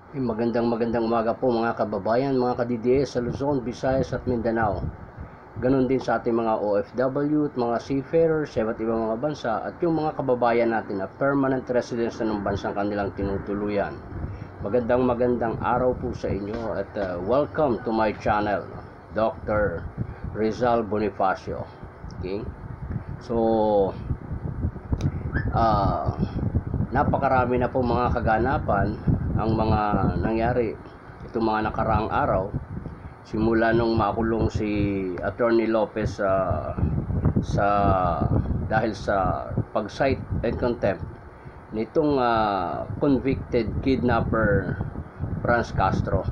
Magandang umaga po mga kababayan, mga ka-DDS sa Luzon, Visayas at Mindanao. Ganon din sa ating mga OFW at mga seafarers sa iba't ibang mga bansa at yung mga kababayan natin na permanent residents na ng bansang kanilang tinutuluyan. Magandang araw po sa inyo at welcome to my channel, Dr. Rizal Bonifacio. Okay? So, napakarami na po mga kaganapan ang mga nangyari itong mga nakaraang araw simula nung makulong si Attorney Lopez dahil sa pag-cite and contempt nitong convicted kidnapper Franz Castro.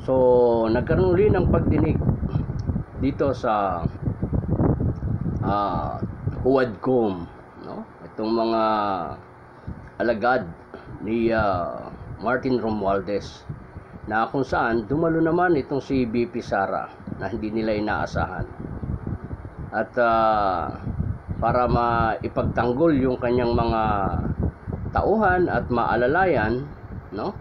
So nagkaroon rin ng pagdinig dito sa Huwadcom, no? Itong mga alagad ni Martin Romualdez na kung saan dumalo naman itong si BP Sara na hindi nila inaasahan at para maipagtanggol yung kanyang mga tauhan at maalalayan, no?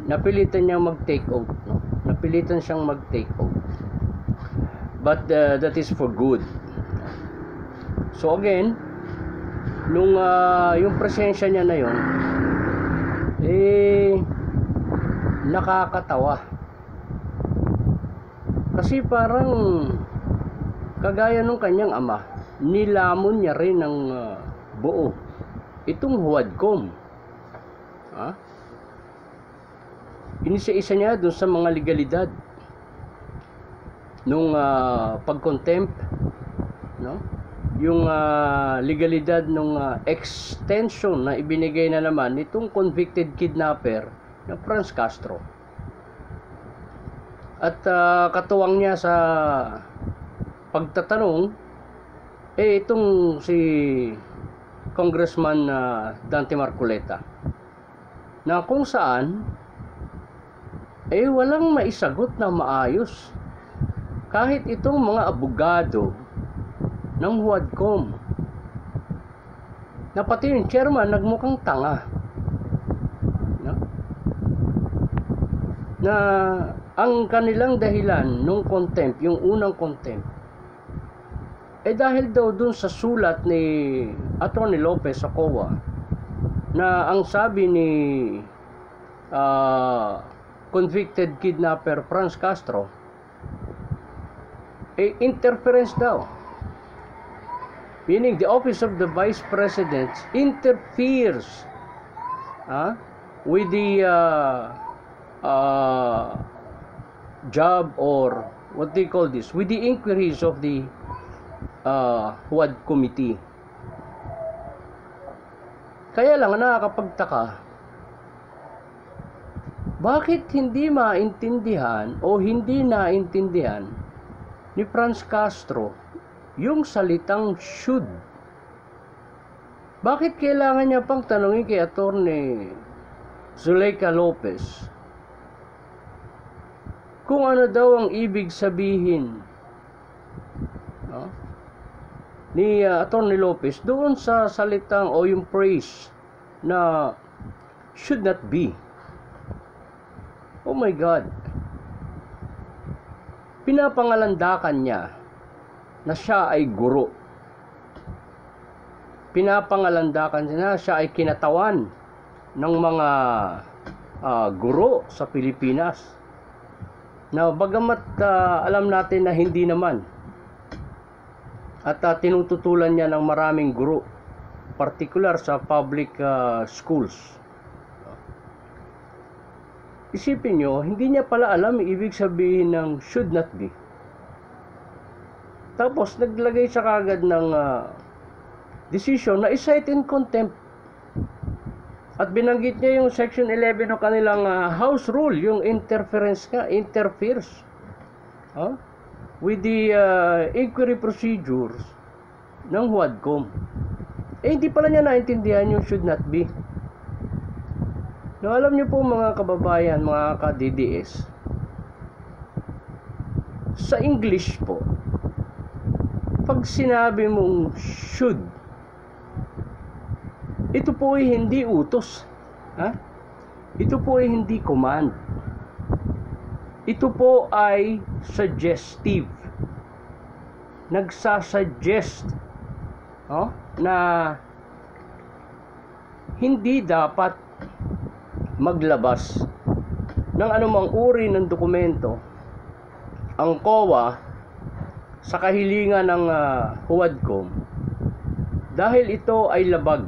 Napilitan niyang mag-take oath, no? Napilitan siyang mag-take oath, but that is for good. So again, nung yung presensya niya na yon, nakakatawa kasi parang kagaya nung kanyang ama, nilamon niya rin ng buo itong Huwadcom. Inisa-isa niya dun sa mga legalidad nung pag-contempt, no? Yung legalidad ng extension na ibinigay na naman nitong convicted kidnapper na Franz Castro. At katuwang niya sa pagtatanong itong si Congressman Dante Marcoleta, na kung saan walang maisagot na maayos kahit itong mga abogado ng Huwadcom, na pati yung chairman nagmukhang tanga, no? Na ang kanilang dahilan nung contempt, yung unang contempt, dahil daw dun sa sulat ni Atty. Lopez sa COA, na ang sabi ni convicted kidnapper Franz Castro interference daw, meaning the office of the vice president interferes with the job, or what they call this, with the inquiries of the Huwad Committee. Kaya lang nakakapagtaka, bakit hindi maintindihan o hindi naintindihan ni Franz Castro yung salitang should? Bakit kailangan niya pang tanungin kay Atty. Zuleika Lopez kung ano daw ang ibig sabihin, no, ni Atty. Lopez doon sa salitang o yung phrase na should not be? Oh my God! Pinapangalandakan niya na siya ay guro. Pinapangalandakan niya na siya ay kinatawan ng mga guro sa Pilipinas, na bagamat alam natin na hindi naman, at tinututulan niya ng maraming guro, particular sa public schools. Isipin nyo, hindi niya pala alam ang ibig sabihin ng should not be. Tapos naglagay siya kagad ng decision na i-cite in contempt. At binanggit niya yung section 11 ng kanilang house rule, yung interferes with the inquiry procedures ng Huwadcom. Hindi pala niya naintindihan yung should not be. Now, alam niyo po mga kababayan, mga ka-DDS, sa English po, pag sinabi mong should, ito po ay hindi utos. Ito po ay hindi command. Ito po ay suggestive. Nagsasuggest na hindi dapat maglabas ng anumang uri ng dokumento ang COA sa kahilingan ng HUADCOM dahil ito ay labag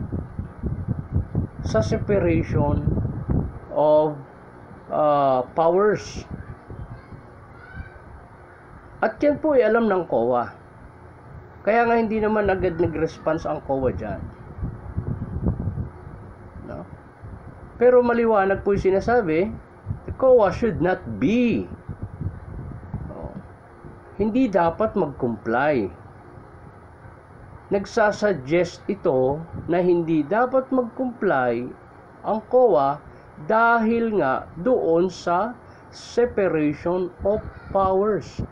sa separation of powers. At yan po ay alam ng COA. Kaya nga hindi naman agad nag-response ang COA dyan. No? Pero maliwanag po yung sinasabi, the COA should not be. Hindi dapat mag-comply. Nagsasuggest ito na hindi dapat mag-comply ang COA dahil nga doon sa separation of powers.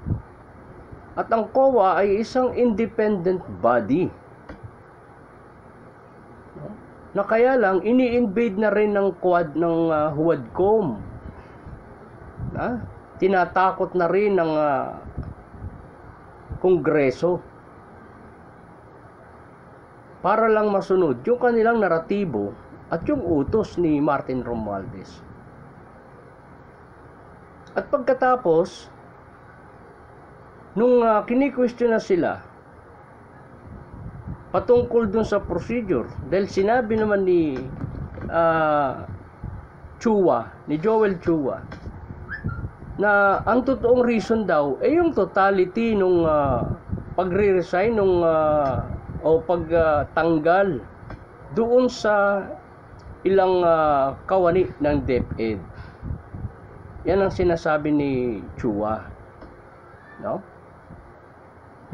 At ang COA ay isang independent body na kaya lang ini-invade na rin ng quad ng HUADCOM. Tinatakot na rin ng Kongreso para lang masunod yung kanilang naratibo at yung utos ni Martin Romualdez. At pagkatapos, nung kini-question na sila patungkol dun sa procedure, dahil sinabi naman ni Joel Chua, na ang totoong reason daw ay yung totality nung pagre-resign nung o pagtanggal doon sa ilang kawani ng DepEd. Yan ang sinasabi ni Chua, no?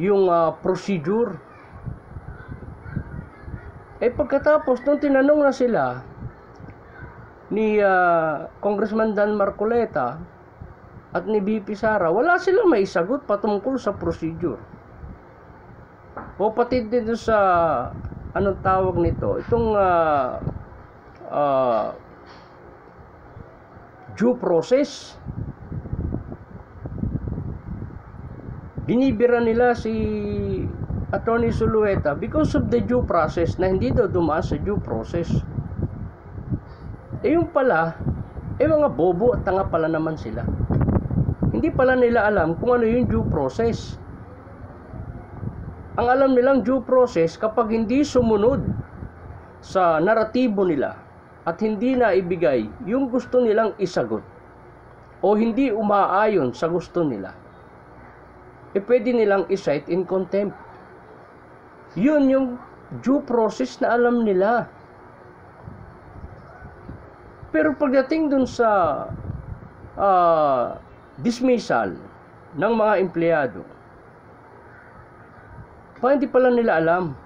Yung procedure. Pagkatapos nung tinanong na sila ni Congressman Dan Marcoleta at ni VP Sara, wala silang maisagot patungkol sa procedure. O pati din sa anong tawag nito, itong due process. Binibira nila si Attorney Zulueta because of the due process, na hindi daw dumaan sa due process. Yung pala, mga bobo at tanga pala naman sila. Hindi pala nila alam kung ano yung due process. Ang alam nilang due process, kapag hindi sumunod sa naratibo nila at hindi na ibigay yung gusto nilang isagot o hindi umaayon sa gusto nila, pwede nilang i-cite in contempt. Yun yung due process na alam nila. Pero pagdating dun sa dismissal ng mga empleyado, hindi pala nila alam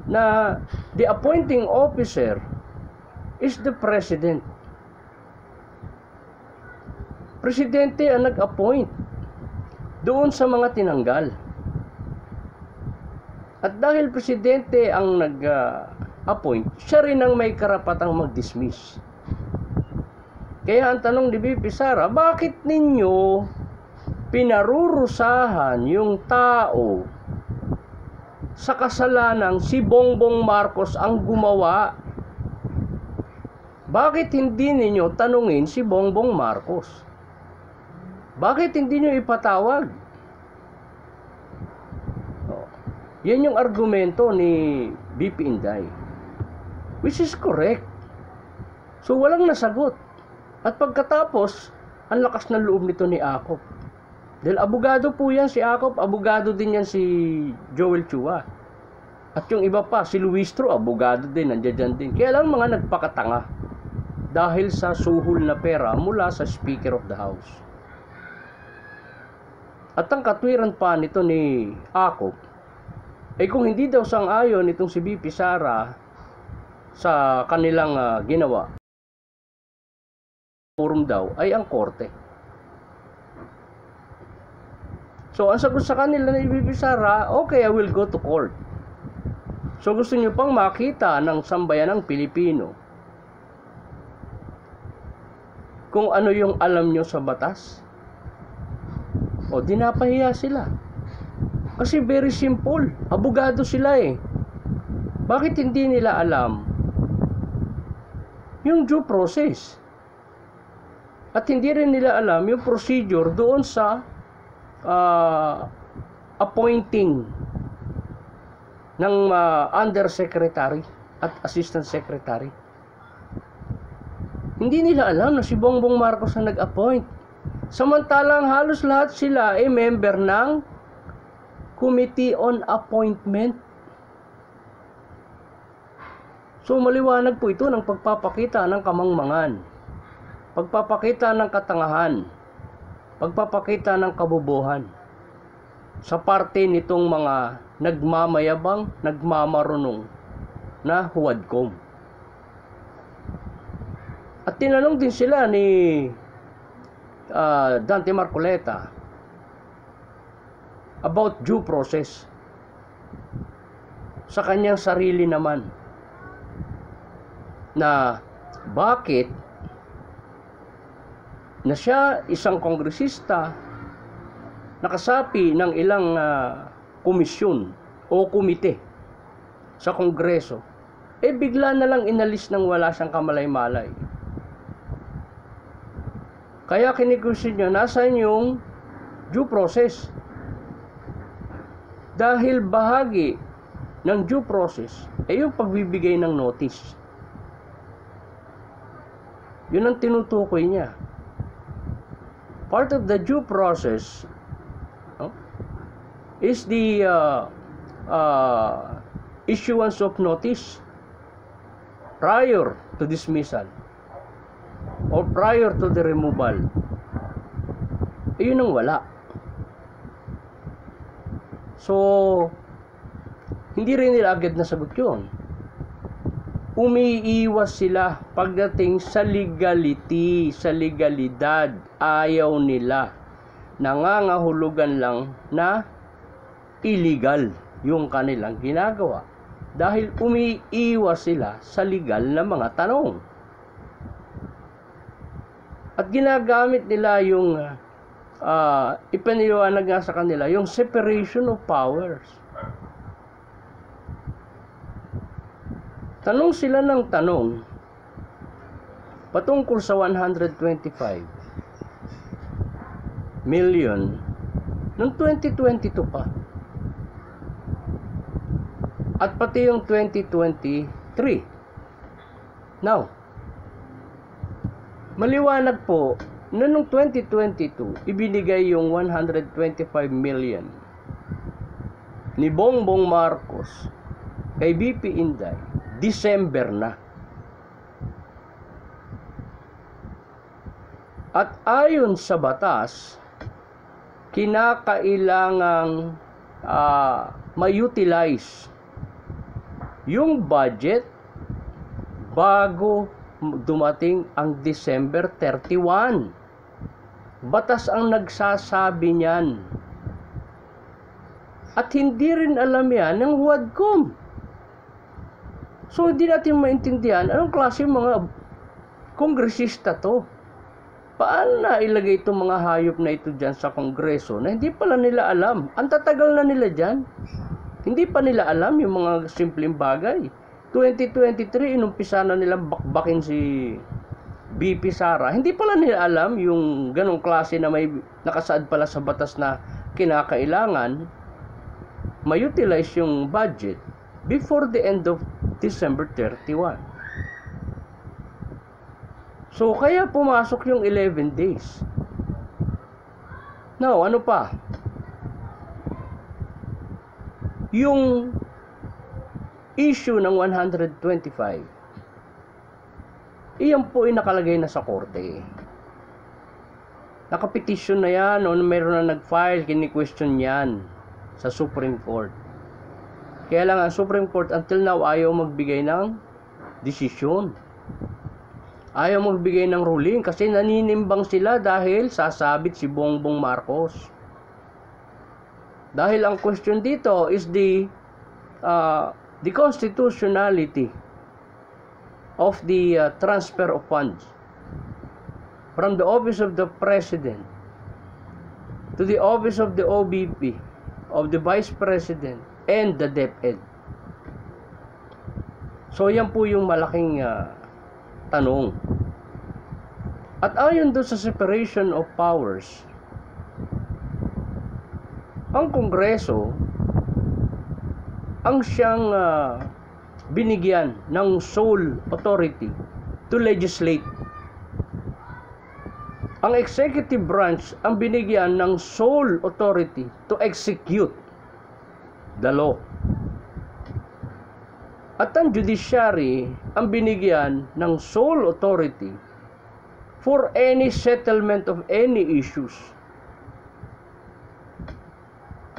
na the appointing officer is the president. Presidente ang nag-appoint doon sa mga tinanggal. At dahil presidente ang nag-appoint, siya rin ang may karapatang mag-dismiss. Kaya ang tanong ni VP Sara, bakit ninyo pinarurusahan yung tao sa kasalanang si Bongbong Marcos ang gumawa? Bakit hindi ninyo tanungin si Bongbong Marcos? Bakit hindi nyo ipatawag? Yan yung argumento ni VP Inday, which is correct. So walang nasagot. At pagkatapos, ang lakas ng loob nito ni Akop. Dahil abogado po yan si Akop, abogado din yan si Joel Chua. At yung iba pa, si Luistro, abogado din, nandiyan din. Kaya lang mga nagpakatanga dahil sa suhol na pera mula sa Speaker of the House. At ang katwiran pa nito ni Akop, kung hindi daw sang-ayon itong si VP Sara sa kanilang ginawa, forum daw ay ang korte. So, ang sagot sa kanila ni VP Sara, okay, I will go to court. So, gusto nyo pang makita ng sambayan ng Pilipino kung ano yung alam nyo sa batas? O di napahiya sila. Kasi very simple, abogado sila eh. Bakit hindi nila alam yung due process? At hindi rin nila alam yung procedure doon sa appointing ng undersecretary at assistant secretary. Hindi nila alam na si Bongbong Marcos ang nag-appoint. Samantalang halos lahat sila ay member ng Committee on Appointment. So maliwanag po ito ng pagpapakita ng kamangmangan, pagpapakita ng katangahan, pagpapakita ng kabobohan sa parte nitong mga nagmamayabang, nagmamarunong na huwadkom. At tinanong din sila ni Dante Marcoleta about due process sa kanyang sarili naman, na bakit na siya isang kongresista nakasapi ng ilang komisyon o komite sa Kongreso, bigla na lang inalis ng wala siyang kamalay-malay. Kaya kinikwestiyon niya, nasaan yung due process? Dahil bahagi ng due process ay yung pagbibigay ng notice. Yun ang tinutukoy niya. Part of the due process is the issuance of notice prior to dismissal or prior to the removal. Yun ang wala. So, hindi rin nila agad nasagot yun. Umiiwas sila pagdating sa legality, sa legalidad. Ayaw nila. Nangangahulugan lang na illegal yung kanilang ginagawa. Dahil umiiwas sila sa legal na mga tanong. At ginagamit nila yung ipinaliwanag nga sa kanila yung separation of powers. Tanong sila ng tanong patungkol sa 125 million noong 2022 pa. At pati yung 2023. Now, maliwanag po na noong 2022, ibinigay yung 125 million ni Bongbong Marcos kay BP Inday, December na. At ayon sa batas, kinakailangang ma-utilize yung budget bago dumating ang December 31. Batas ang nagsasabi niyan. At hindi rin alam yan ng Huwadkom. So hindi natin maintindihan anong klase mga kongresista to. Paano na ilagay itong mga hayop na ito dyan sa Kongreso na hindi pala nila alam? Ang tatagal na nila dyan. Hindi pa nila alam yung mga simpleng bagay. 2023, inumpisa na nilang bakbakin si BP Sara. Hindi pala nila alam yung ganong klase na may nakasaad pala sa batas na kinakailangan ma-utilize yung budget before the end of December 31. So, kaya pumasok yung 11 days. Now, ano pa? Yung issue ng 125, iyan po ay nakalagay na sa korte. Nakapetisyon na yan, o meron na nag-file, kini-question yan sa Supreme Court. Kaya lang ang Supreme Court until now ayaw magbigay ng desisyon. Ayaw magbigay ng ruling kasi naninimbang sila dahil sasabit si Bongbong Marcos. Dahil ang question dito is the constitutionality of the transfer of funds. from the office of the President to the office of the OBP, of the Vice President, and the DepEd. So yan po yung malaking tanong. At ayon doon sa separation of powers, ang Kongreso ang siyang binigyan ng sole authority to legislate. Ang executive branch ang binigyan ng sole authority to execute the law. At ang judiciary ang binigyan ng sole authority for any settlement of any issues.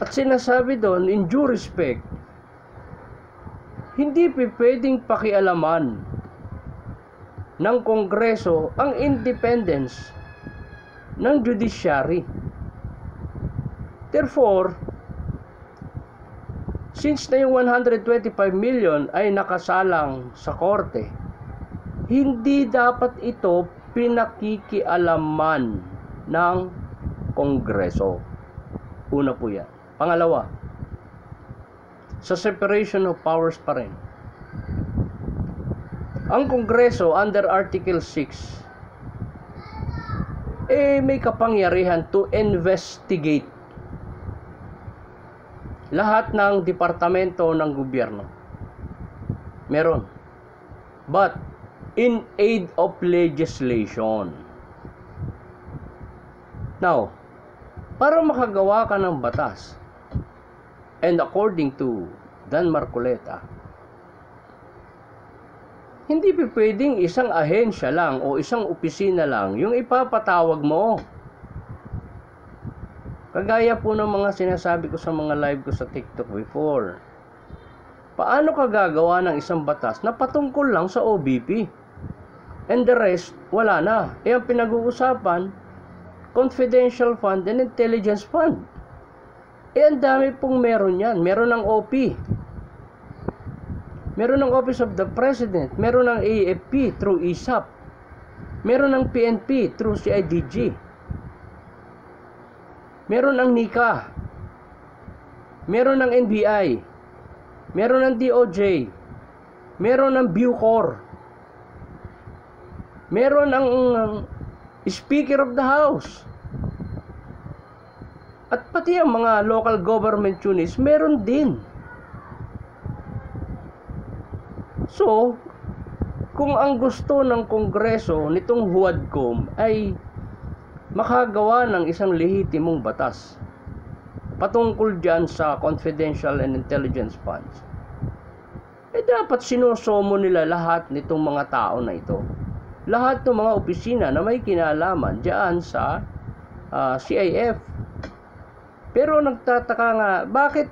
At sinasabi doon, in due respect, hindi pwedeng pakialaman ng Kongreso ang independence ng judiciary. Therefore, since na yung 125 million ay nakasalang sa korte, hindi dapat ito pinakikialaman ng Kongreso. Una po yan. Pangalawa, sa separation of powers pa rin. Ang Kongreso under Article 6 may kapangyarihan to investigate lahat ng departamento ng gobyerno. Meron. But in aid of legislation. Now, para makagawa ka ng batas, and according to Dan Marcoleta, hindi pwedeng isang ahensya lang o isang opisina lang yung ipapatawag mo. Kagaya po ng mga sinasabi ko sa mga live ko sa TikTok before. Paano ka gagawa ng isang batas na patungkol lang sa OBP? And the rest, wala na. Ang pinag-uusapan, confidential fund and intelligence fund. Ang dami pong meron yan. Meron ng OP. Meron ng Office of the President, meron ng AFP through ISAP, meron ng PNP through CIDG, meron ng NICA, meron ng NBI, meron ng DOJ, meron ng Bucor, meron ng Speaker of the House, at pati ang mga local government units meron din. So, kung ang gusto ng Kongreso nitong HUADCOM ay makagawa ng isang lehitimong batas patungkol dyan sa confidential and intelligence funds, dapat sinusomo nila lahat nitong mga tao na ito. Lahat ng mga opisina na may kinalaman dyan sa CIF. Pero nagtataka nga, bakit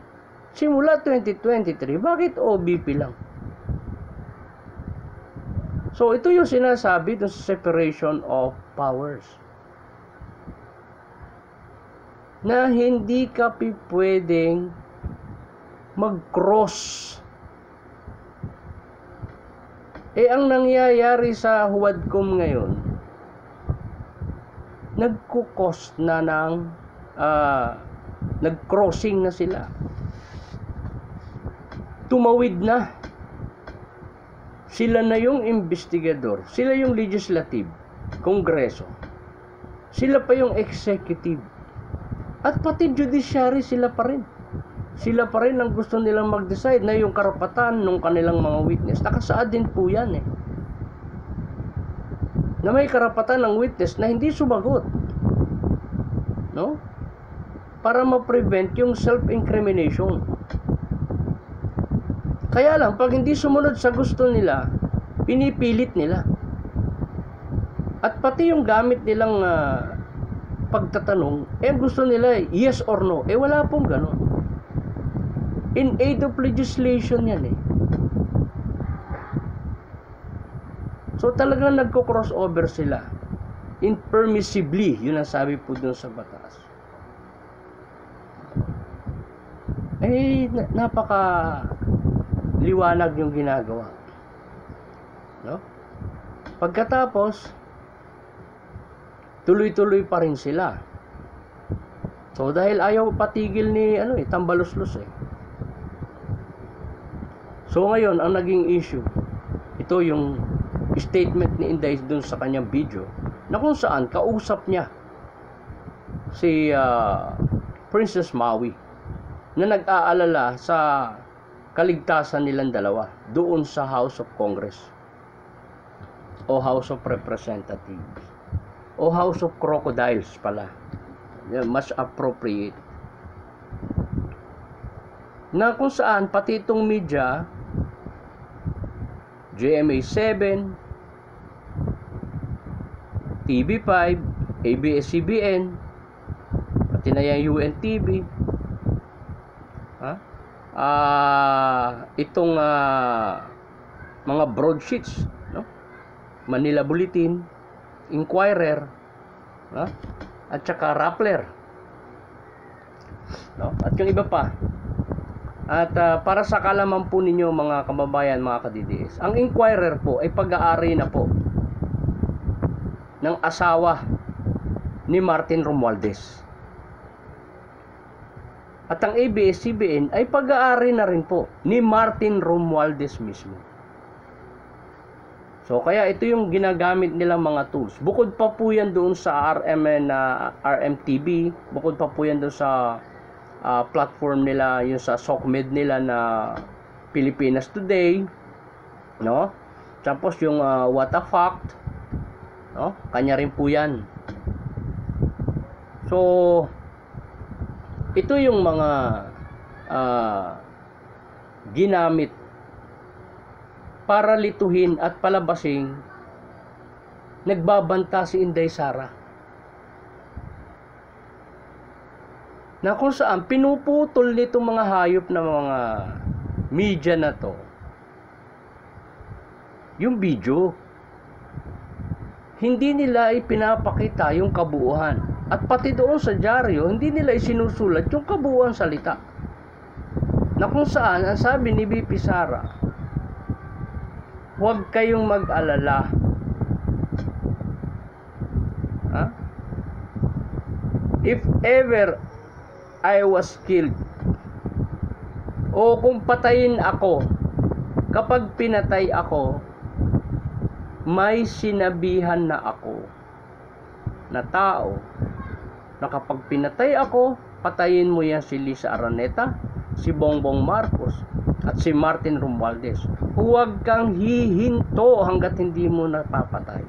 simula 2023, bakit OBP lang? So, ito yung sinasabi dun sa separation of powers. Na hindi ka pwedeng mag-cross. Ang nangyayari sa HUADCOM ngayon, nagkukos na ng nag-crossing na sila. Tumawid na. Sila na yung investigador, sila yung legislative, Kongreso, sila pa yung executive, at pati judiciary sila pa rin. Sila pa rin ang gusto nilang mag-decide na yung karapatan ng kanilang mga witness. Nakasaad din po yan na may karapatan ng witness na hindi sumagot, no? Para ma-prevent yung self-incrimination. Kaya lang, pag hindi sumunod sa gusto nila, pinipilit nila. At pati yung gamit nilang pagtatanong, gusto nila yes or no. Wala pong ganon. In aid of legislation yan So talagang nagko-crossover sila. Impermissibly, yun ang sabi po dun sa batas. Napaka liwanag yung ginagawa, no? Pagkatapos, tuloy-tuloy pa rin sila. So dahil ayaw patigil ni Tambaluslos eh. So ngayon ang naging issue, ito yung statement ni Inday dun sa kanyang video, na kung saan kausap niya si Princess Maui na nag-aalala sa kaligtasan nilang dalawa doon sa House of Congress o House of Representatives o House of Crocodiles pala, mas appropriate, na kung saan pati itong media, GMA7, TV5, ABS-CBN, pati na yung UNTV, itong mga broadsheets, no? Manila Bulletin, Inquirer, at saka Rappler, no? At yung iba pa. At para sa kalaman po ninyo mga kababayan, mga ka-DDS, ang Inquirer po ay pag-aari na po ng asawa ni Martin Romualdez. At ang ABS-CBN ay pag-aari na rin po ni Martin Romualdez mismo. So kaya ito yung ginagamit nilang mga tools. Bukod pa po yan doon sa RMTV, bukod pa po yan doon sa platform nila, yung sa SOCMED nila na Pilipinas Today, no? Tapos yung What a Fact, no? Kanya rin po yan. So ito yung mga ginamit para lituhin at palabasing nagbabanta si Inday Sara, na kung saan pinuputol nitong mga hayop na mga media na to yung video. Hindi nila ipinapakita yung kabuuan, at pati doon sa dyaryo hindi nila isinusulat yung kabuuan salita, na kung saan ang sabi ni BP Sara, huwag kayong mag-alala, if ever I was killed, o kung patayin ako, kapag pinatay ako, may sinabihan na ako na tao na kapag pinatay ako, patayin mo yan si Lisa Araneta, si Bongbong Marcos, at si Martin Romualdez. Huwag kang hihinto hanggat hindi mo napapatay.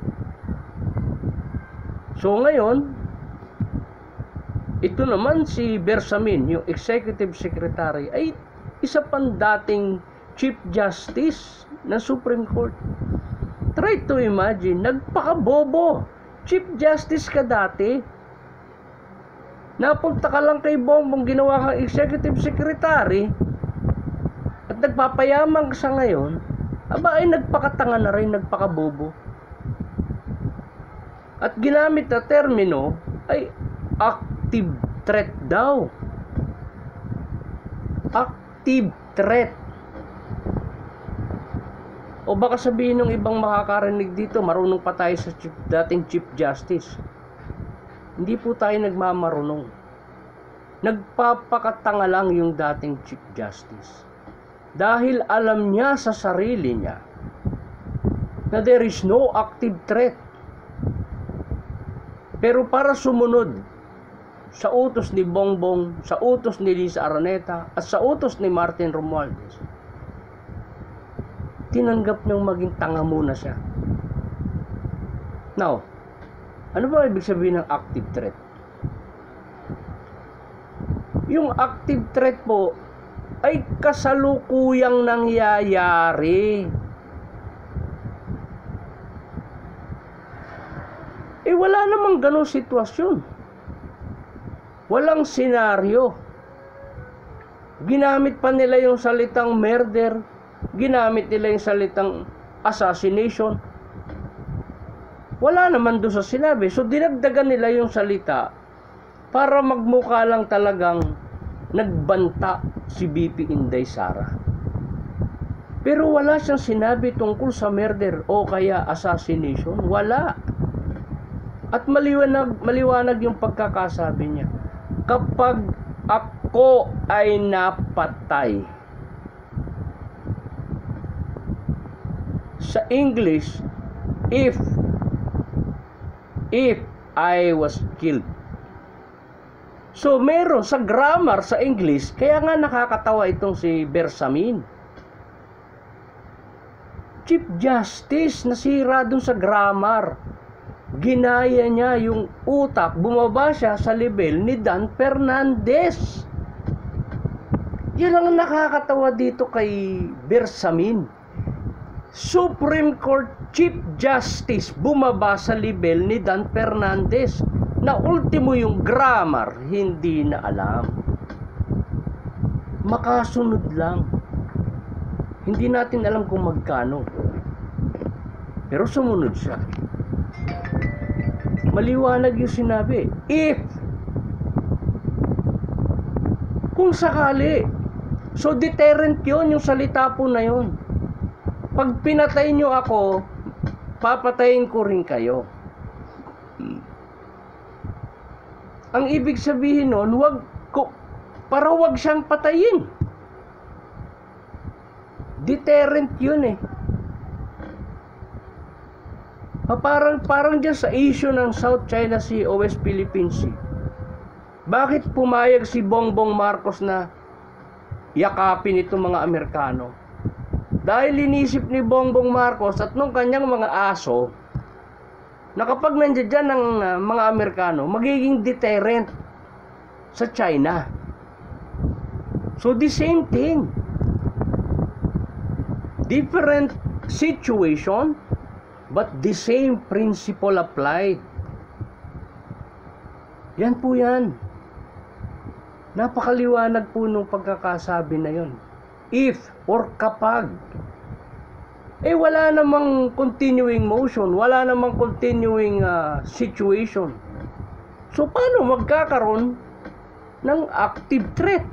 So ngayon, ito naman si Bersamin, yung Executive Secretary, ay isa pang dating Chief Justice ng Supreme Court. Try to imagine, nagpakabobo. Chief Justice ka dati, napunta ka lang kay Bongbong, ginawa kang Executive Secretary, at nagpapayaman ka sa ngayon, aba ay nagpakatanga na rin, nagpakabobo. At ginamit na termino ay active threat daw. Active threat. O baka sabihin ng ibang makakarinig dito, marunong pa tayo sa dating Chief Justice. Hindi po tayo nagmamarunong. Nagpapakatanga lang yung dating Chief Justice. Dahil alam niya sa sarili niya na there is no active threat. Pero para sumunod sa utos ni Bongbong, sa utos ni Lisa Araneta, at sa utos ni Martin Romualdez, tinanggap niyang maging tanga muna siya. Now, ano ba ibig sabihin ng active threat? Yung active threat po ay kasalukuyang nangyayari. Wala namang ganong sitwasyon. Walang senaryo. Ginamit pa nila yung salitang murder, ginamit nila yung salitang assassination. Wala naman doon sa sinabi. So dinagdagan nila yung salita para magmukha lang talagang nagbanta si BP Inday Sara. Pero wala siyang sinabi tungkol sa murder o kaya assassination. Wala. At maliwanag yung pagkakasabi niya. Kapag ako ay napatay. Sa English, if I was killed. So meron sa grammar sa English, kaya nga nakakatawa itong si Bersamin. Chief Justice, nasira dun sa grammar. Ginaya niya yung utak, bumaba siya sa level ni Dan Fernandez. Yan ang nakakatawa dito kay Bersamin. Supreme Court Chief Justice bumaba sa level ni Dan Fernandez na ultimo yung grammar hindi na alam. Makasunod lang. Hindi natin alam kung magkano. Pero sumunod siya. Maliwanag yung sinabi. If kung sakali. So deterrent yun, yung salita po na yun. Pag pinatay nyo ako, papatayin ko rin kayo. Ang ibig sabihin nun, para wag siyang patayin. Deterrent yun eh. Parang dyan sa issue ng South China Sea o West Philippine Sea. Bakit pumayag si Bongbong Marcos na yakapin itong mga Amerikano? Dahil inisip ni Bongbong Marcos at nung kanyang mga aso na kapag nandiyan dyan ng mga Amerikano, magiging deterrent sa China. So the same thing. Different situation, but the same principle applied. Yan po yan. Napakaliwanag po nung pagkakasabi na yon. If or kapag. Wala namang continuing motion, wala namang continuing situation. So paano magkakaroon ng active threat?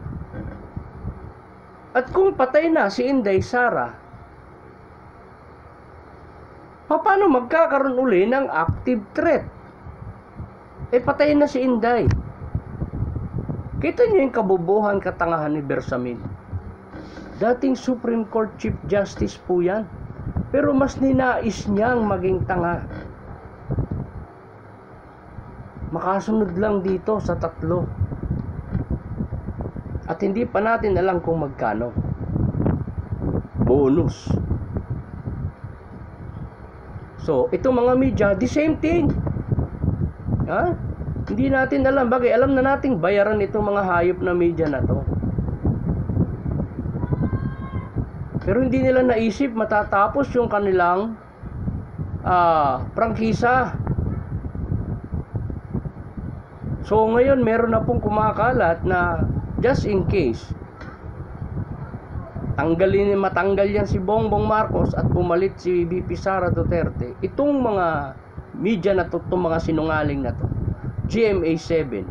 At kung patay na si Inday Sara, paano magkakaroon uli ng active threat? Patay na si Inday. Kita niyo yung kabubuhan, katangahan ni Bersamin. Dating Supreme Court Chief Justice po yan. Pero mas ninais niyang maging tanga. Makasunod lang dito sa 3. At hindi pa natin alam kung magkano. Bonus. So, itong mga media, the same thing. Hindi natin alam. Bagay, alam na nating bayaran itong mga hayop na media na to. Pero hindi nila naisip matatapos yung kanilang prangkisa. So ngayon meron na pong kumakalat na just in case matanggal yan si Bongbong Marcos at pumalit si VP Sara Duterte, itong mga media na to, itong mga sinungaling na to, GMA7,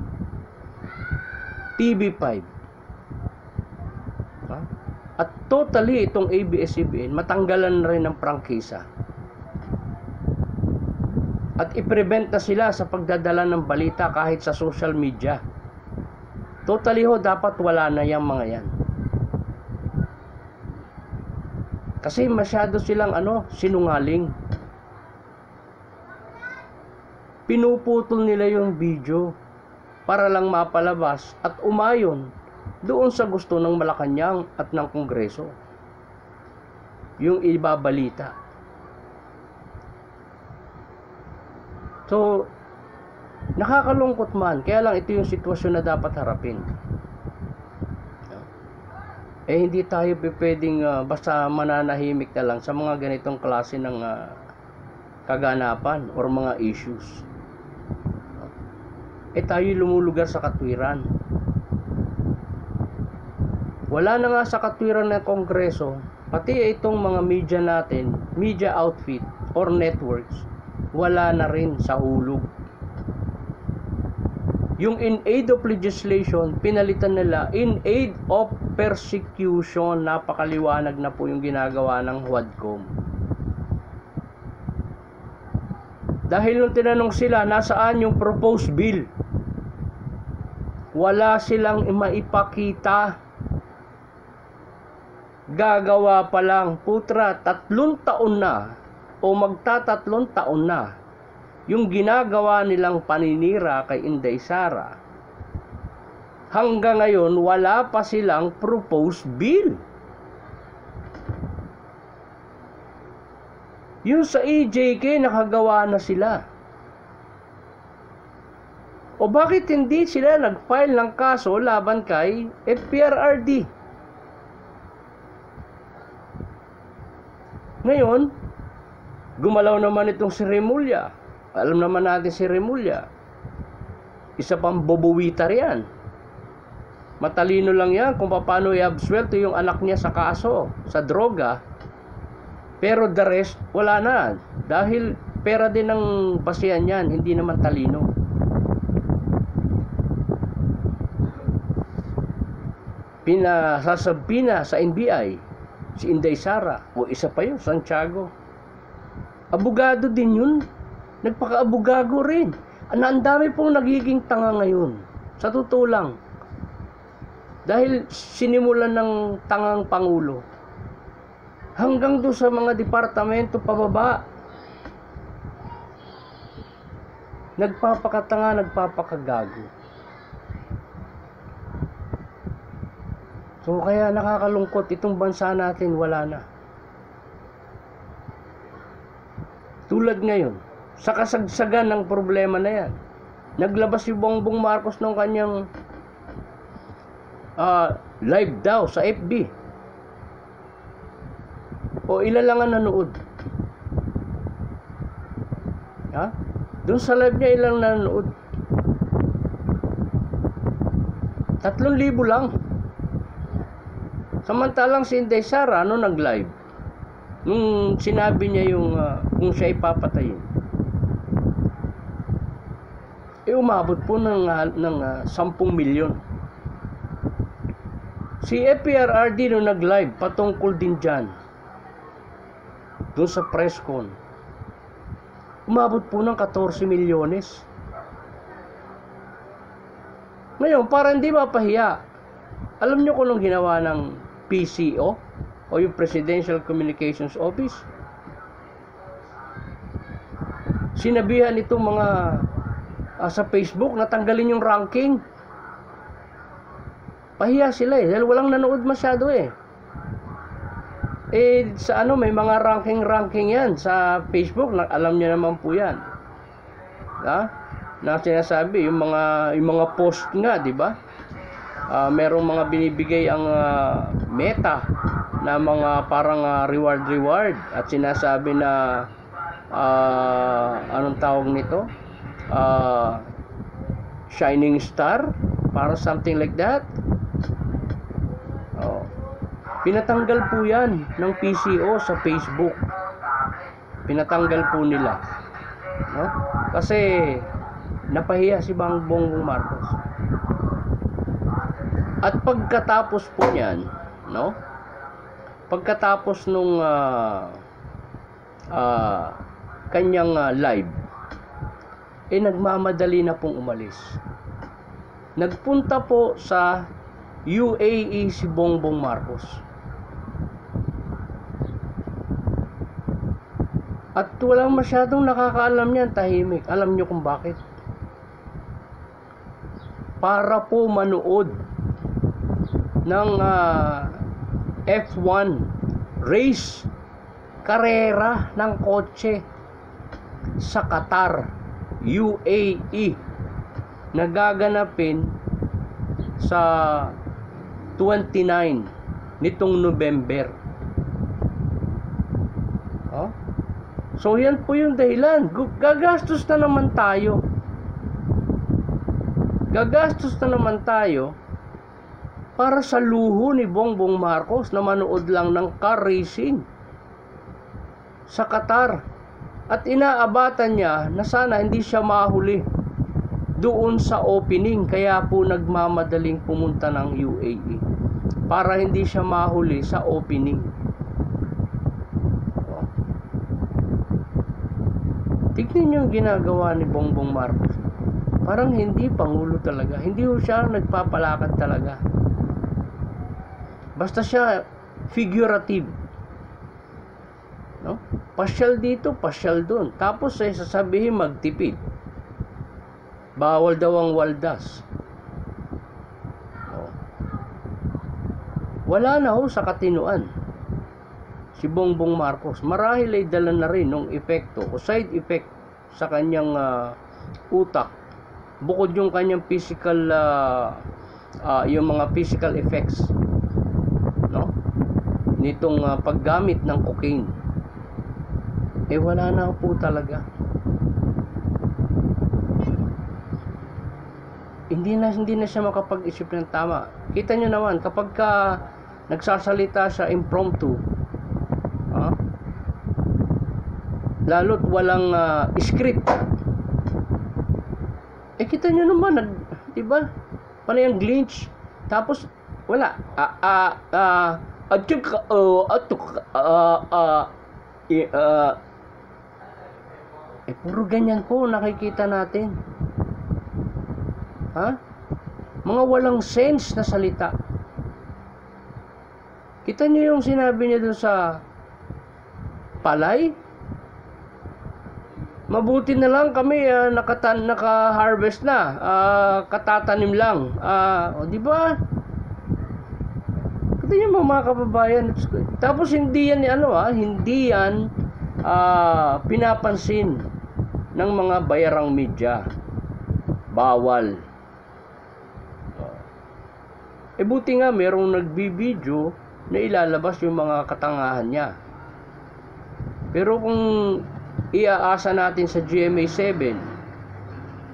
TV5, at totally itong ABS-CBN matanggalan na rin ng prangkisa at i-prevent na sila sa pagdadala ng balita kahit sa social media. Totally dapat wala na yung mga yan, kasi masyado silang sinungaling. Pinuputol nila yung video para lang mapalabas at umayon doon sa gusto ng Malacanang at ng Kongreso, yung ibabalita. So nakakalungkot man, kaya lang ito yung sitwasyon na dapat harapin. Hindi tayo pwedeng basta mananahimik na lang sa mga ganitong klase ng kaganapan or mga issues. Tayo lumulugar sa katwiran. Wala na nga sa katwiran ng Kongreso, pati itong mga media natin, media outfit or networks, wala na rin sa hulog. Yung in aid of legislation, pinalitan nila in aid of persecution. Napakaliwanag na po yung ginagawa ng Huadcom. Dahil nung tinanong sila, nasaan yung proposed bill? Wala silang maipakita. Gagawa pa lang, putra, 3 taon na o magta-3 taon na yung ginagawa nilang paninira kay Inday Sara. Hanggang ngayon, wala pa silang proposed bill. Yung sa EJK, nakagawa na sila. O bakit hindi sila nag-file ng kaso laban kay FPRRD? Ngayon, gumalaw naman itong si Remulla. Alam naman natin si Remulla. Isa pang bobowitar yan. Matalino lang yan kung paano i-absuelto yung anak niya sa kaso, sa droga. Pero the rest, wala na. Dahil pera din ng basihan yan, hindi naman talino. Pinasasabina na sa NBI si Inday Sara o isa pa yun, Santiago. Abogado din yun. Nagpaka-abogago rin. Ang dami pong nagiging tanga ngayon. Sa totoo lang. Dahil sinimulan ng tangang Pangulo. Hanggang doon sa mga departamento pababa. Nagpapakatanga, nagpapakagago. So kaya nakakalungkot, itong bansa natin wala na. Tulad ngayon, sa kasagsagan ng problema na yan, naglabas si Bongbong Marcos ng kanyang live daw sa FB. O ilan lang ang nanood? Ha? Doon sa live niya ilang nanood? 3,000 lang. Samantalang si Inday Sara, nag-live? Nung sinabi niya yung kung siya ipapatayin. Umabot po ng 10 milyon. Si FPRRD nung nag-live, patungkol din dyan. Doon sa press con. Umabot po ng 14 milyones. Ngayon, para hindi mapahiya, alam nyo kung anong ginawa ng PCO o yung Presidential Communications Office? Sinabihan itong mga sa Facebook na tanggalin yung ranking. Pahiya sila dahil walang nanood masyado sa may mga ranking yan sa Facebook, alam niyo naman po yan. Na sinasabi yung mga post nga, di ba? Merong mga binibigay ang Meta na mga parang reward at sinasabi na anong tawag nito? Shining star, para something like that. Pinatanggal po yan ng PCO sa Facebook. Pinatanggal po nila, no? Kasi napahiya si Bongbong Marcos. At pagkatapos po niyan, no? Pagkatapos nung kanyang live, nagmamadali na pong umalis. Nagpunta po sa UAE si Bongbong Marcos. At walang masyadong nakakaalam niyan, tahimik. Alam niyo kung bakit? Para po manood ng F1 race, karera ng kotse sa Qatar, UAE, nagaganapin sa 29 nitong November. So yan po yung dahilan. Gagastos na naman tayo. Gagastos na naman tayo para sa luho ni Bongbong Marcos na manood lang ng car racing sa Qatar. At inaabatan niya na sana hindi siya mahuli doon sa opening. Kaya po nagmamadaling pumunta ng UAE para hindi siya mahuli sa opening. Tignan niyo yung ginagawa ni Bongbong Marcos. Parang hindi pangulo talaga. Hindi siya nagpapalakad talaga. Basta siya figurative. No? Pasyal dito, pasyal doon. Tapos ay sasabihin magtipid. Bawal daw ang waldas. Wala na ho sa katinuan si Bongbong Marcos. Marahil ay dala na rin ng epekto o side effect sa kanyang utak. Bukod yung kanyang physical, yung mga physical effects, no? Nitong paggamit ng cocaine. Wala na po talaga. Hindi na siya makapag-isip ng tama. Kita nyo naman, kapag nagsasalita siya impromptu, lalo't walang script, kita nyo naman, diba? Paano yung glitch? Tapos, wala. Puro ganyan po nakikita natin. Mga walang sense na salita. Kita niyo yung sinabi niya dun sa palay? Mabuti na lang kami naka-harvest na, katatanim lang. Di ba? Kita niyo mga kababayan. Tapos hindi yan hindi yan pinapansin ng mga bayarang media. Bawal. Buti nga merong nagbibideo na ilalabas yung mga katangahan niya. Pero kung iaasa natin sa GMA7,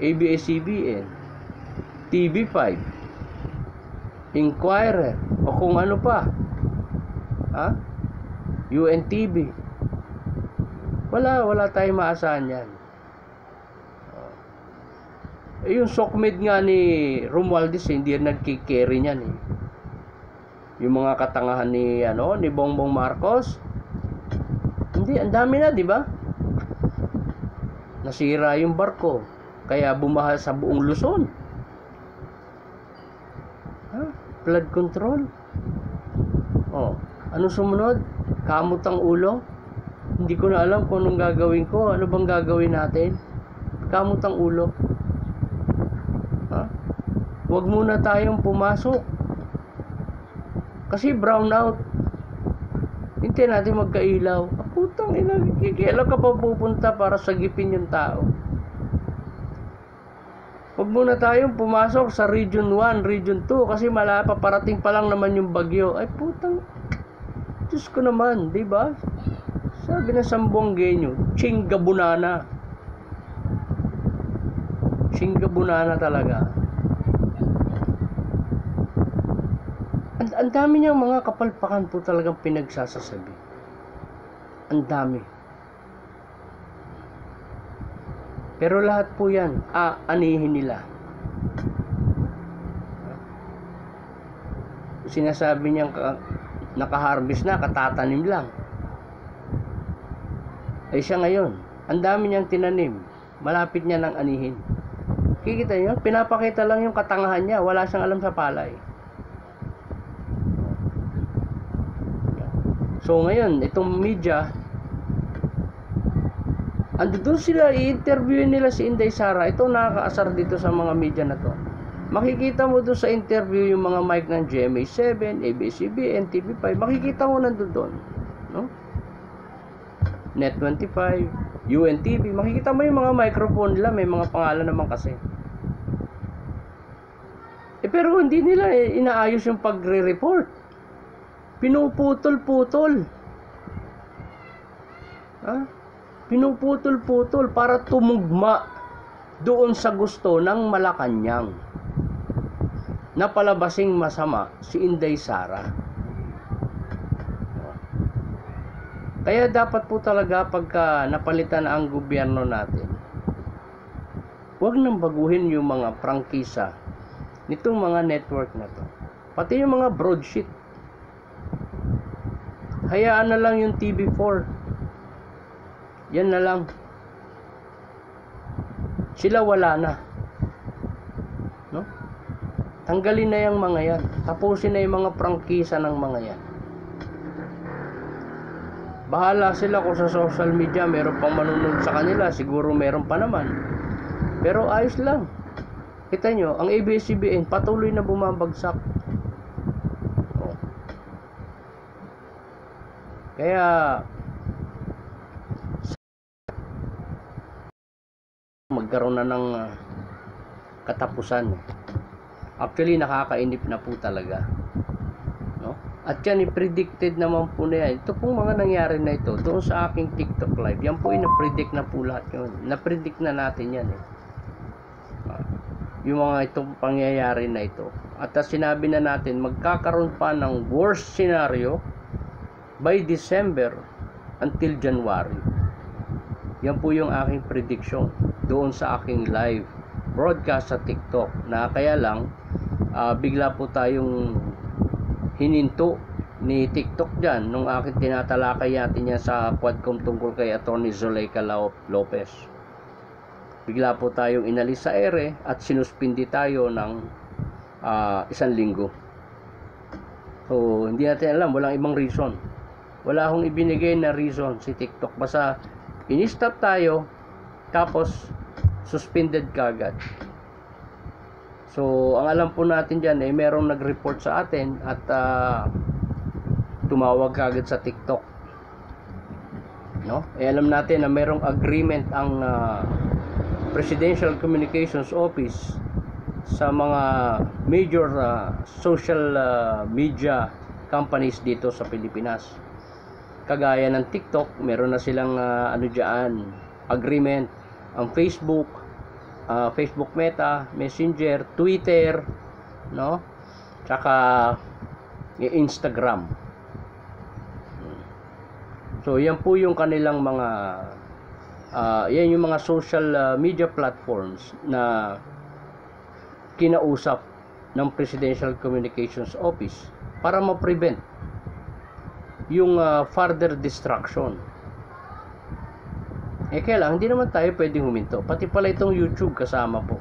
ABS-CBN, TV5, Inquirer, o kung ano pa, UNTV, wala tayong maasahan yan. Yung sokmed nga ni Romualdez, hindi yan nagkikerry niyan eh. Yung mga katangahan ni Bongbong Marcos, hindi, ang dami na, di ba? Nasira yung barko, kaya bumaha sa buong Luzon. Flood control. Ano sumunod? Kamot ang ulo. Hindi ko na alam kung anong gagawin ko. Ano bang gagawin natin? Kamot ang ulo. Huwag muna tayong pumasok kasi brown out. Hintayin natin magkailaw. Putang ina, kailan ka pa pupunta para sagipin yung tao? Huwag muna tayong pumasok sa Region 1, Region 2 kasi parating pa lang naman yung bagyo. Putang, Diyos ko naman, di ba? Sabi na Sambuangueño, Chingabunana. Chingabunana talaga. Ang dami niyang mga kapalpakan po talagang pinagsasasabi. Ang dami. Pero lahat po yan, anihin nila. Sinasabi niyang nakaharvest na, katatanim lang. Siya ngayon, ang dami niyang tinanim. Malapit niya nang anihin. Kikita niyo, pinapakita lang yung katangahan niya. Wala siyang alam sa palay. So ngayon, itong media, doon sila, i-interviewin nila si Inday Sara. Ito nakakaasar dito sa mga media na to. Makikita mo doon sa interview yung mga mic ng GMA7, ABS-CBN, TV5. Makikita mo nandun doon. No? Net25, UNTV. Makikita mo yung mga microphone nila. May mga pangalan naman kasi. Pero hindi nila inaayos yung pagre-report. Pinuputol-putol. Pinuputol-putol para tumugma doon sa gusto ng Malacanang na palabasing masama si Inday Sara. Kaya dapat po talaga pagka napalitan na ang gobyerno natin, huwag nang baguhin yung mga prangkisa nitong mga network na to. Pati yung mga broadsheet. Hayaan na lang yung TV4. Yan na lang. Sila wala na. No? Tanggalin na yung mga yan. Tapusin na yung mga prangkisa ng mga yan. Bahala sila kung sa social media meron pang manunod sa kanila. Siguro meron pa naman. Pero ayos lang. Kita nyo, ang ABS-CBN patuloy na bumabagsak. Oh. Kaya magkaroon na ng katapusan. Actually, nakakainip na po talaga. No? At yan, predicted naman po na yan. Ito pong mga nangyari na ito, doon sa aking TikTok live, yan po na-predict na po lahat yun. Na-predict na natin yan eh. Yung mga itong pangyayari na ito. At sinabi na natin, magkakaroon pa ng worst scenario by December until January. Yan po yung aking prediction doon sa aking live broadcast sa TikTok, na kaya lang bigla po tayong hininto ni TikTok dyan nung aking tinatalakay natin niya sa Quadcom tungkol kay Atty. Zuleika Lopez. Bigla po tayong inalis sa ere at sinuspindi tayo ng 1 linggo. So hindi natin alam, walang ibang reason, wala akong ibinigay na reason si TikTok, basta in-stop tayo tapos suspended kagad. So ang alam po natin dyan ay merong nag-report sa atin at tumawag kagad sa TikTok, no? Alam natin na merong agreement ang Presidential Communications Office sa mga major social media companies dito sa Pilipinas. Kagaya ng TikTok, meron na silang agreement. Ang Facebook, Facebook Meta, Messenger, Twitter, no? Tsaka Instagram. So yan po yung kanilang mga yan yung mga social media platforms na kinausap ng Presidential Communications Office para ma-prevent yung further destruction. Kaya lang, hindi naman tayo pwedeng huminto. Pati pala itong YouTube kasama po.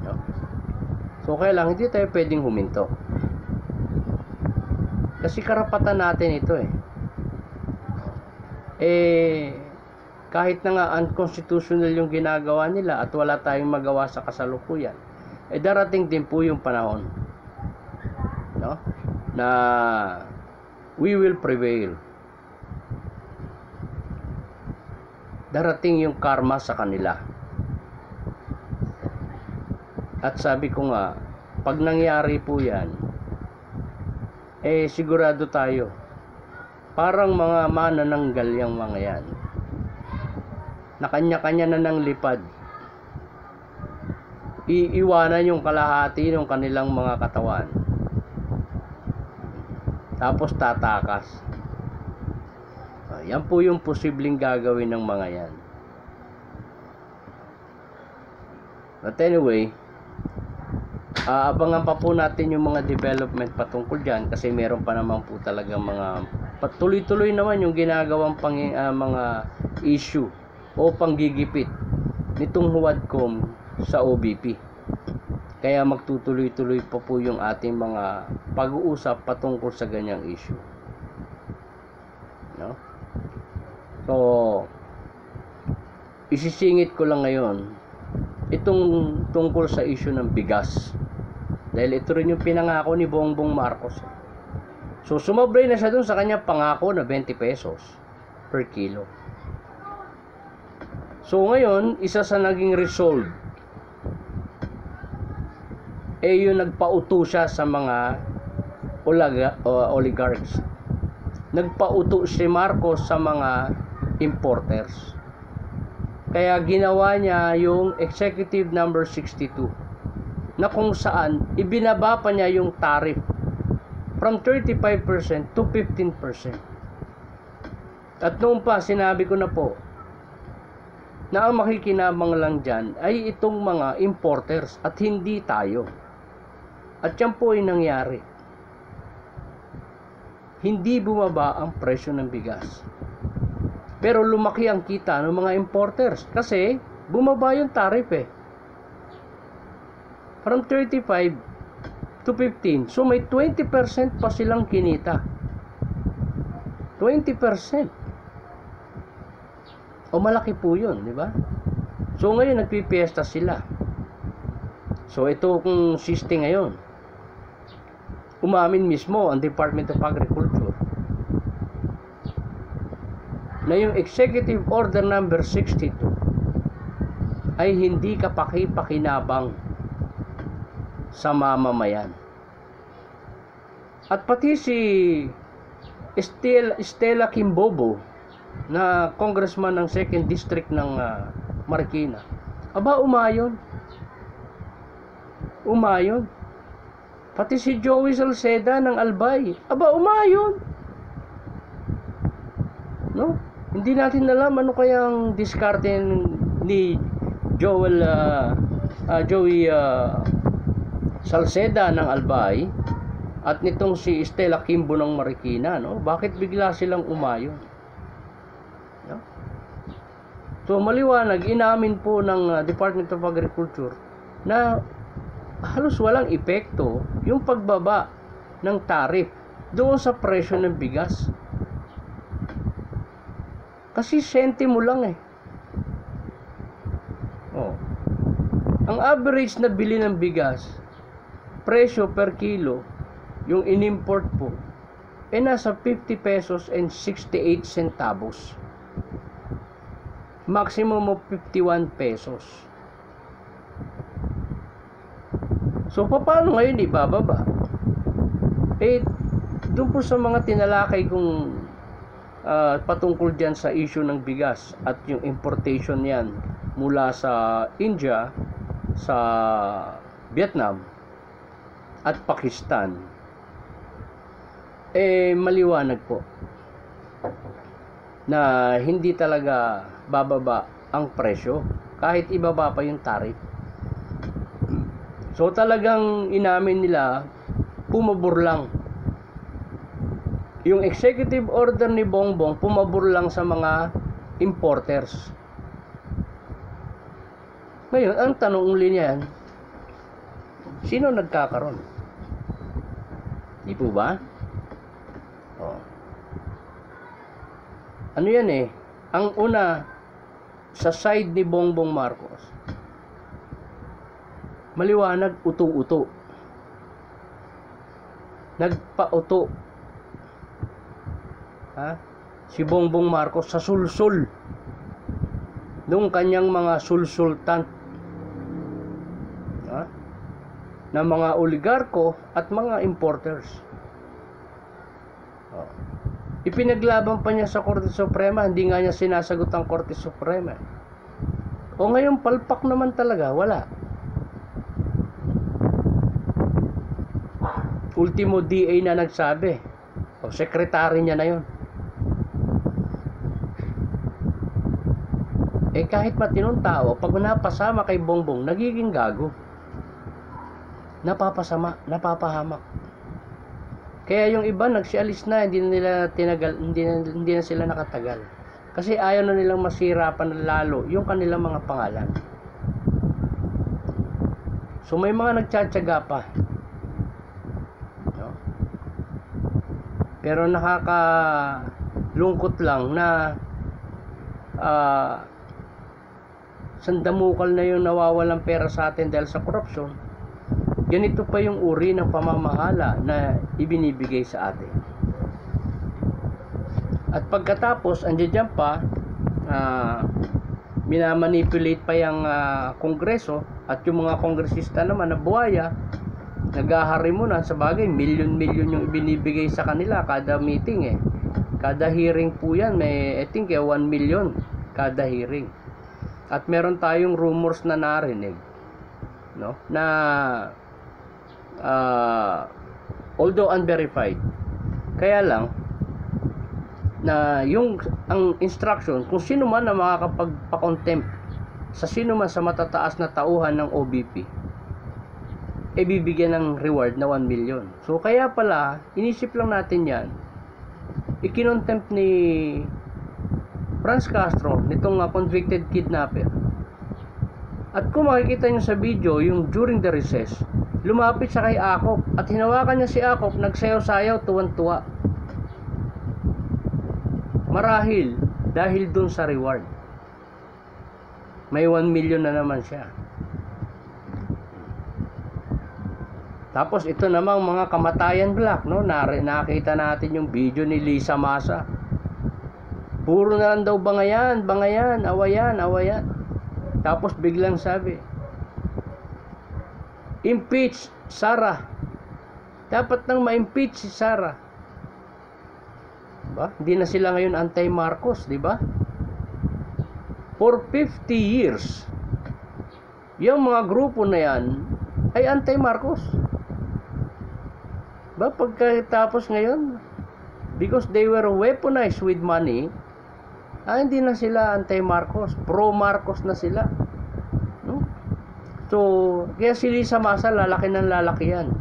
No? So kaya lang, hindi tayo pwedeng huminto. Kasi karapatan natin ito kahit na nga unconstitutional yung ginagawa nila at wala tayong magawa sa kasalukuyan, darating din po yung panahon, no, na we will prevail. Darating yung karma sa kanila. At sabi ko nga, pag nangyari po yan, sigurado tayo, parang mga manananggal yung mga yan, na kanya-kanya na ng lipad, iiwanan yung kalahati ng kanilang mga katawan, tapos tatakas. Yan po yung posibleng gagawin ng mga yan. But anyway, abangan pa po natin yung mga development patungkol dyan, kasi meron pa naman po talaga mga patuloy-tuloy naman yung ginagawang mga issue o panggigipit nitong Quadcom sa OBP. Kaya magtutuloy-tuloy pa po yung ating mga pag-uusap patungkol sa ganyang issue, no? So isisingit ko lang ngayon itong tungkol sa issue ng bigas, dahil ito rin yung pinangako ni Bongbong Marcos. So sumabray na siya dun sa kanya pangako na 20 pesos per kilo. So ngayon, isa sa naging resolve yung nagpauto siya sa mga oligarchs. Nagpauto si Marcos sa mga importers. Kaya ginawa niya yung Executive Number 62, na kung saan ibinaba pa niya yung tariff from 35% to 15%. At noon pa, sinabi ko na po na ang makikinabang lang dyan ay itong mga importers at hindi tayo. At yan po ay nangyari. Hindi bumaba ang presyo ng bigas, pero lumaki ang kita ng mga importers, kasi bumaba yung tariff eh. From 35 to 15. So may 20% pa silang kinita. 20%. O malaki po yun, di ba? So ngayon nagpipiesta sila. So ito kung system ngayon. Umamin mismo ang Department of Agriculture na yung Executive Order number 62 ay hindi kapaki-pakinabang sa mamamayan. At pati si Stella Kimbobo na congressman ng 2nd District ng Marikina, aba umayon. Pati si Joey Salceda ng Albay, aba umayon. No? Hindi natin alam ano kayang diskarte ni Joey Salceda ng Albay at nitong si Stella Kimbo ng Marikina, no? Bakit bigla silang umayon? No? So maliwanag, inamin po ng Department of Agriculture na halos walang epekto yung pagbaba ng tariff doon sa presyo ng bigas. Kasi sentimo lang eh. Oh. Ang average na bili ng bigas, presyo per kilo, yung in-import po, nasa 50 pesos and 68 centavos. Maximum of 51 pesos. So, paano ngayon ibababa? Doon po sa mga tinalakay kong patungkol dyan sa issue ng bigas at yung importation yan mula sa India, sa Vietnam at Pakistan, maliwanag po na hindi talaga bababa ang presyo kahit ibaba pa yung tariff. So talagang inamin nila, pumabor lang. Yung executive order ni Bongbong, pumabor lang sa mga importers. Ngayon, ang tanong linya yan, sino nagkakaroon? Di po ba? Oh. Ano yan eh? Ang una, sa side ni Bongbong Marcos, maliwanag, uto-uto. Nagpa-uto. Si Bongbong Marcos sa sulsul nung kanyang mga sulsultant na mga oligarko at mga importers. Ipinaglaban pa niya sa Korte Suprema, hindi nga niya sinasagot ang Korte Suprema. O ngayon palpak naman talaga, wala. Ultimo DA na nagsabi, o sekretary niya na yun. Kahit matinong tao, pag napasama kay Bongbong, nagiging gago. Napapasama, napapahamak. Kaya yung iba nagsialis na, hindi na nila tinagal, hindi na sila nakatagal. Kasi ayaw na nilang masirapan lalo yung kanilang mga pangalan. So may mga nagtsatsaga pa. No? Pero nakakalungkot lang na sandamukal na yung nawawalang pera sa atin dahil sa korupsyon. Ganito pa yung uri ng pamamahala na ibinibigay sa atin. At pagkatapos, andiyan pa, minamanipulate pa yung kongreso at yung mga kongresista naman na buhaya, naghahari mo na sa bagay, milyon-milyon yung ibinibigay sa kanila kada meeting eh. Kada hearing po yan, may, I think 1 million kada hearing. At meron tayong rumors na narinig, no, na although unverified, kaya lang na yung ang instruction kung sino man na makakapagpa-contempt sa sino man sa matataas na tauhan ng OBP, bibigyan ng reward na 1 million. So kaya pala inisip lang natin yan, ikinontempt ni Franz Castro, nitong convicted kidnapper, At kung makikita nyo sa video, yung during the recess, lumapit siya kay Akop at hinawakan niya si Akop, nagsayaw-sayaw, tuwan-tuwa. Marahil dahil dun sa reward. May 1 million na naman siya. Tapos ito namang mga kamatayan black, no? Nakita natin yung video ni Lisa Masa. Puro na lang daw bangayan, awayan. Tapos biglang sabi, impeach Sara. Dapat nang ma-impeach si Sara. Diba? Hindi na sila ngayon anti-Marcos, di ba? For 50 years, yung mga grupo na yan ay anti-Marcos. Ba, pagkatapos ngayon, because they were weaponized with money, hindi na sila anti-Marcos, pro-Marcos na sila, no? So, kaya si Lisa Masa lalaki ng lalaki yan,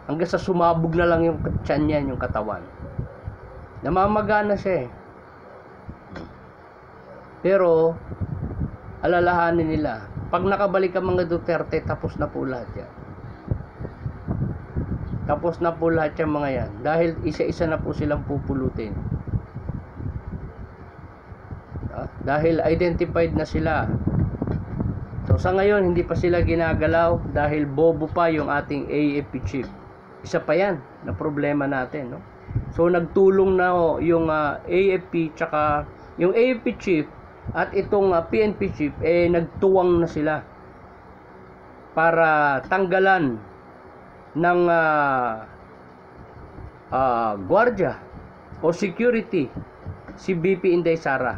hanggang sa sumabog na lang yung tiyan niya, yung katawan, namamagana siya eh. Pero alalahanin nila, pag nakabalik ang mga Duterte, tapos na po lahat yan. Tapos na po lahat yung mga yan. Dahil isa-isa na po silang pupulutin. Dahil identified na sila. So sa ngayon, hindi pa sila ginagalaw dahil bobo pa yung ating AFP chief. Isa pa yan na problema natin, no? So nagtulong na yung AFP tsaka yung AFP chief at itong PNP chief nagtuwang na sila para tanggalan ng gwardiya o security si BP Inday Sara.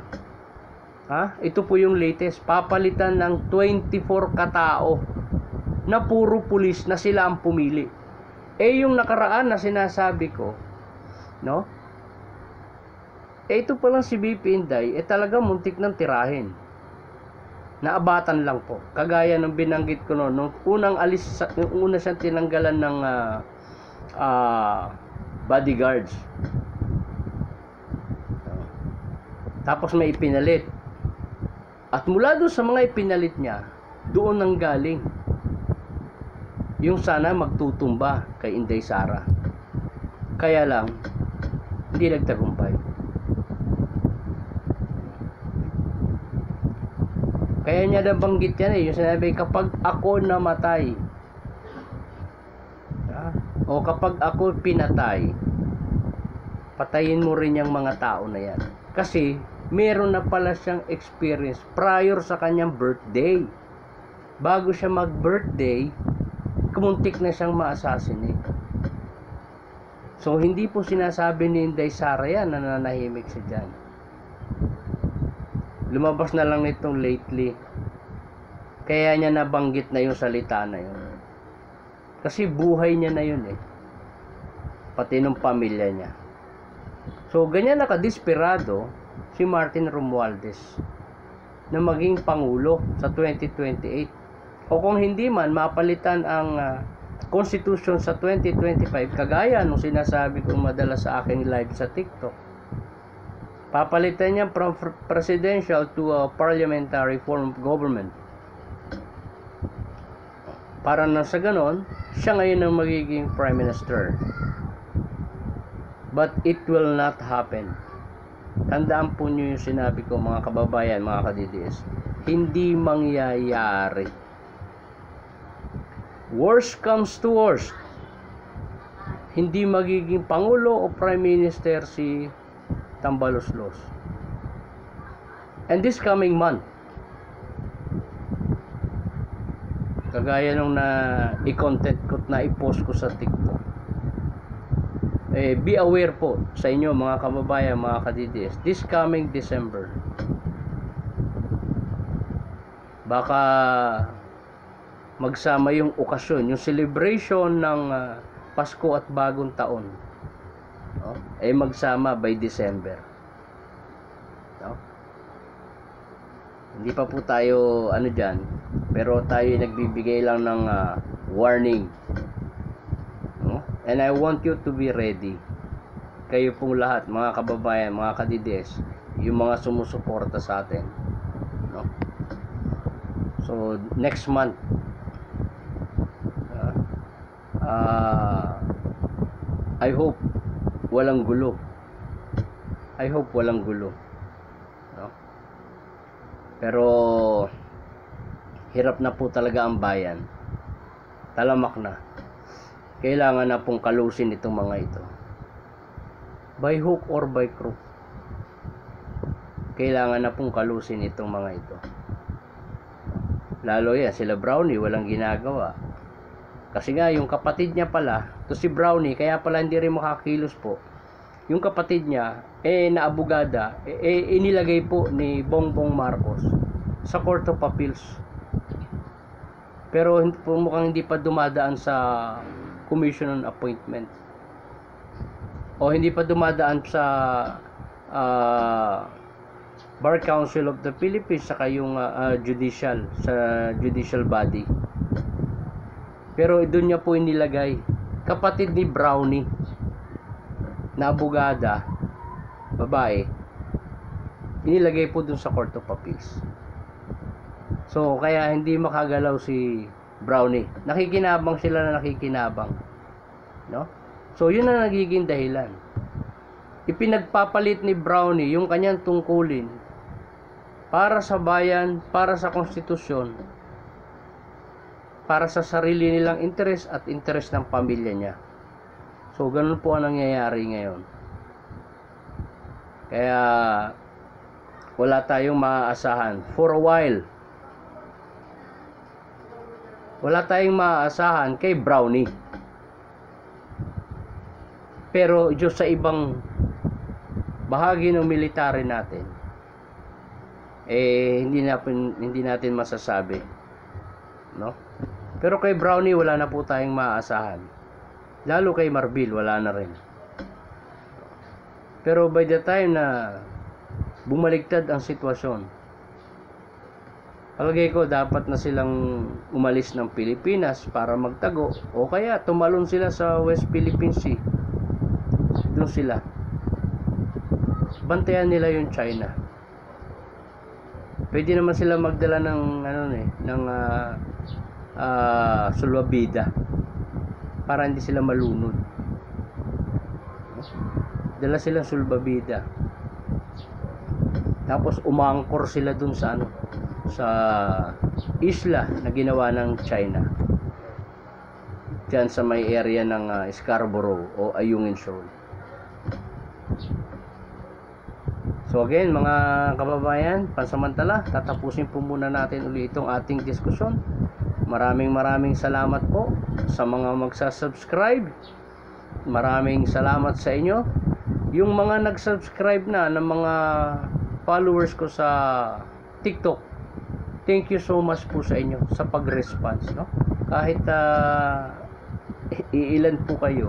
Ito po yung latest, papalitan ng 24 katao na puro pulis na sila ang pumili. Yung nakaraan na sinasabi ko, no? Ito pa lang si BP Inday, talaga muntik ng tirahin. Naabatan lang po. Kagaya ng binanggit ko noon, nung unang alis, yung una siyang tinanggalan ng bodyguards. Tapos may ipinalit. At mula doon sa mga ipinalit niya, doon nang galing yung sana magtutumba kay Inday Sara. Kaya lang, hindi nagtagumpay. Kaya niya nabanggit yan yung sinabi, kapag ako namatay, o kapag ako pinatay, patayin mo rin yung mga tao na yan. Kasi, meron na pala siyang experience prior sa kanyang birthday. Bago siya mag-birthday, kumuntik na siyang ma-assassinate. So, hindi po sinasabi ni Inday Sara yan na nananahimik siya dyan. Lumabas na lang nitong lately. Kaya niya nabanggit na yung salita na yun. Kasi buhay niya na yun eh. Pati ng pamilya niya. So, ganyan nakadesperado si Martin Romualdez na maging Pangulo sa 2028. O kung hindi man, mapalitan ang Constitution sa 2025, kagaya nung sinasabi ko madalas sa aking live sa TikTok. Papalitan niya from presidential to a parliamentary form of government. Para na sa ganon, siya ngayon ang magiging Prime Minister. But it will not happen. Tandaan po niyo yung sinabi ko, mga kababayan, mga ka-DDS. Hindi mangyayari. Worst comes to worst. Hindi magiging Pangulo o Prime Minister si Tambaloslos. And this coming month, kagaya nung i-content ko na i-post ko sa TikTok, be aware po sa inyo mga kababayan, mga ka-DDS, this coming December, baka magsama yung okasyon, yung celebration ng Pasko at Bagong Taon, no? Magsama by December, no? Hindi pa po tayo dyan, pero tayo nagbibigay lang ng warning, no? And I want you to be ready. Kayo pong lahat, mga kababayan, mga ka-DDS, yung mga sumusuporta sa atin, no? So next month, I hope walang gulo. I hope walang gulo, no? Pero hirap na po talaga ang bayan. Talamak na. Kailangan na pong kalusin itong mga ito. By hook or by crook. Kailangan na pong kalusin itong mga ito. Lalo yan, sila Brownie, walang ginagawa. Kasi nga, yung kapatid niya pala, to si Brownie, kaya pala hindi rin makakilos po. Yung kapatid niya, na abogada, inilagay po ni Bongbong Marcos sa Court of Appeals. Pero mukhang hindi pa dumadaan sa Commission on Appointment. O hindi pa dumadaan sa Bar Council of the Philippines, saka yung judicial body. Pero doon niya po inilagay, kapatid ni Brownie na abogada, babae, inilagay po doon sa Court of Appeals. So kaya hindi makagalaw si Brownie. Nakikinabang sila na nakikinabang, no? So yun ang nagiging dahilan. Ipinagpapalit ni Brownie yung kanyang tungkulin para sa bayan, para sa konstitusyon, para sa sarili nilang interes at interes ng pamilya niya. So ganun po ang nangyayari ngayon. Kaya wala tayong maaasahan for a while. Wala tayong maaasahan kay Brownie. Pero Diyos, sa ibang bahagi ng military natin, hindi natin masasabi, no? Pero kay Brownie wala na po tayong maaasahan. Lalo kay Marbil wala na rin. Pero by the time na bumaligtad ang sitwasyon, palagay ko dapat na silang umalis ng Pilipinas para magtago, o kaya tumalon sila sa West Philippine Sea. Doon sila. Bantayan nila yung China. Pwede naman sila magdala ng sulwabida para hindi sila malunod. Dala silang sulwabida. Tapos umangkor sila dun sa sa isla na ginawa ng China. Diyan sa may area ng Scarborough o Ayungin Shoal. So again, mga kababayan, pansamantala, tatapusin po muna natin ulit itong ating diskusyon. Maraming salamat po sa mga magsasubscribe. Maraming salamat sa inyo. Yung mga nag-subscribe na ng mga followers ko sa TikTok, thank you so much po sa inyo sa pag-response, no? Kahit iilan po kayo,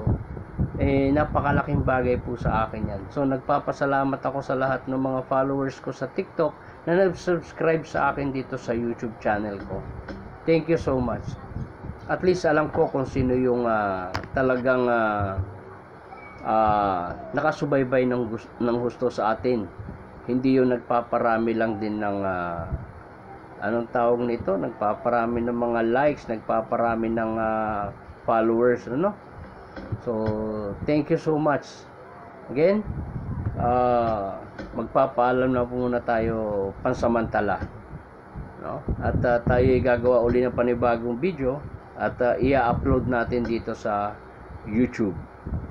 napakalaking bagay po sa akin yan. So nagpapasalamat ako sa lahat ng mga followers ko sa TikTok na nag-subscribe sa akin dito sa YouTube channel ko. Thank you so much. At least alam ko kung sino yung talagang nakasubaybay ng gusto sa atin. Hindi yung nagpaparami lang din ng anong tawag nito, nagpaparami ng mga likes, nagpaparami ng followers, ano? So thank you so much. Again, magpapaalam na po muna tayo pansamantala, no? At tayo gagawa uli ng panibagong video at i-upload natin dito sa YouTube.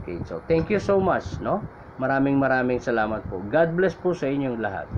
Okay, so thank you so much, no? Maraming salamat po. God bless po sa inyong lahat.